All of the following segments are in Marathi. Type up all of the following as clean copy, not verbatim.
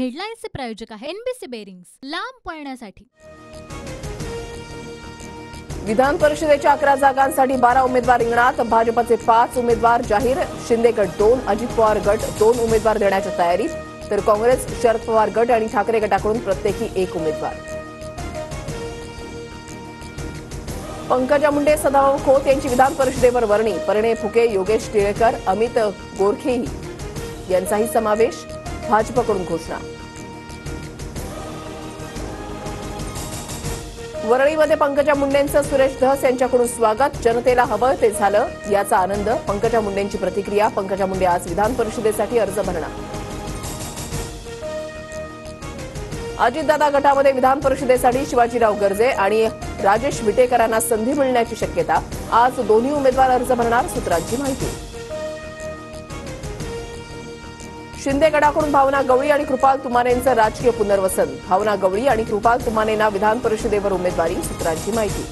हेडलाईन्सचे प्रायोजक आहे एनबीसी बेरिंग्स, लांब पळण्यासाठी। विधान परिषदेच्या 11 जागांसाठी 12 उमेदवार रिंगणात। भाजपचे 5 उमेदवार जाहीर। शिंदे गट 2, अजित पवार गट 2 उमेदवार देण्याच्या तयारीत, तर काँग्रेस, शरद पवार गट आणि ठाकरे गटाकडून प्रत्येकी 1 उमेदवार। पंकजा मुंडे, सदाभाऊ खोत यांची विधान परिषदेवर वर्णी। परिणय फुके, योगेश टिळेकर, अमित गोरखेही यांचाही समावेश। भाजपकडून घोषणा। वरळीमध्ये पंकजा मुंडेंचं सुरेश धस यांच्याकडून स्वागत। जनतेला हवं ते झालं याचा आनंद। पंकजा मुंडेंची प्रतिक्रिया। पंकजा मुंडे आज विधान परिषदेसाठी अर्ज भरणार। अजितदादा गटामध्ये विधान परिषदेसाठी शिवाजीराव गर्जे आणि राजेश विटेकरांना संधी मिळण्याची शक्यता। आज दोन्ही उमेदवार अर्ज भरणार, सूत्रांची माहिती। शिंदे गटाकडून भावना गवळी आणि कृपाल तुमानेंचं राजकीय पुनर्वसन। भावना गवळी आणि कृपाल तुमानेंना विधान परिषदेवर उमेदवारी, सूत्रांची माहिती।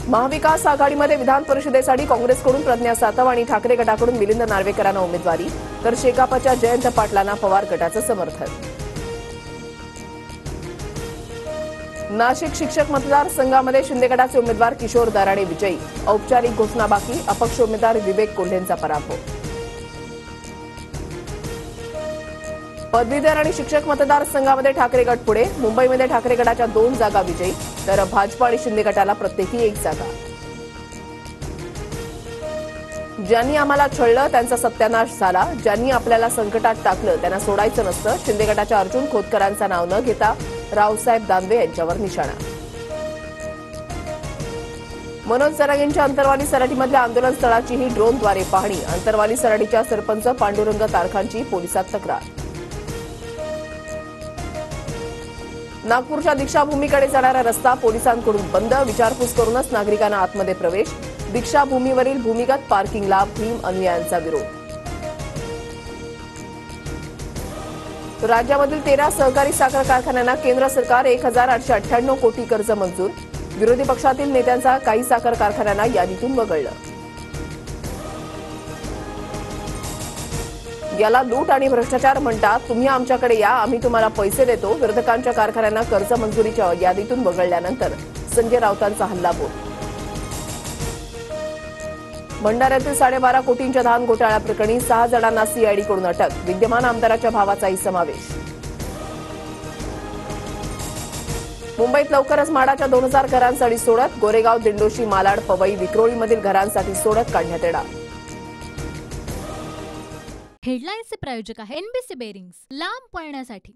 महाविकास आघाडीमध्ये विधान परिषदेसाठी काँग्रेसकडून प्रज्ञा सातव आणि ठाकरे गटाकडून मिलिंद नार्वेकरांना उमेदवारी, तर शेकापच्या जयंत पाटलांना पवार गटाचं समर्थन। नाशिक शिक्षक मतदारसंघामध्ये शिंदे गटाचे उमेदवार किशोर दराडे विजयी। औपचारिक घोषणा बाकी। अपक्ष उमेदवार विवेक कोल्हेंचा पराभव। पदवीधर आणि शिक्षक मतदारसंघामध्ये ठाकरे गट पुढे। मुंबईमध्ये ठाकरे गटाच्या 2 जागा विजयी, तर भाजप आणि शिंदे गटाला प्रत्येकी 1 जागा। ज्यांनी आम्हाला छळलं त्यांचा सत्यानाश झाला। ज्यांनी आपल्याला संकटात टाकलं त्यांना सोडायचं नसतं। शिंदे गटाच्या अर्जुन खोतकरांचं नाव न घेता रावसाहेब दानवे यांच्यावर निशाणा। मनोज जरांगेंच्या अंतरवाली सराटीमधल्या आंदोलन स्थळाचीही ड्रोनद्वारे पाहणी। अंतरवाली सराटीच्या सरपंच पांडुरंग तारखांची पोलिसात तक्रार। नागपूरच्या दीक्षाभूमीकडे जाणारा रस्ता पोलिसांकडून बंद। विचारपूस करूनच नागरिकांना आतमध्ये प्रवेश। दीक्षाभूमीवरील भूमिगत पार्किंगला भीम अनुयायांचा विरोध। राज्यामधील 13 सहकारी साखर कारखान्यांना केंद्र सरकार 1898 कोटी कर्ज मंजूर। विरोधी पक्षातील नेत्यांचा काही साखर कारखान्यांना यादीतून वगळलं। याला लूट आणि भ्रष्टाचार म्हणतात। तुम्ही आमच्याकडे या, आम्ही तुम्हाला पैसे देतो। विरोधकांच्या कारखान्यांना कर्ज मंजुरीच्या यादीतून वगळल्यानंतर संजय राऊतांचा हल्लाबोल। भंडाऱ्यातील 12.5 कोटींच्या धान घोटाळ्याप्रकरणी 6 जणांना सीआयडीकडून अटक। विद्यमान आमदाराच्या भावाचाही समावेश। मुंबईत लवकरच म्हाडाच्या 2000 घरांसाठी सोडत। गोरेगाव, दिंडोशी, मालाड, पवई, विक्रोळीमधील घरांसाठी सोडत काढण्यात येणार। हेडलाईन्सचे प्रायोजक आहे एनबीसी बेरिंग्स, लांब पळण्यासाठी।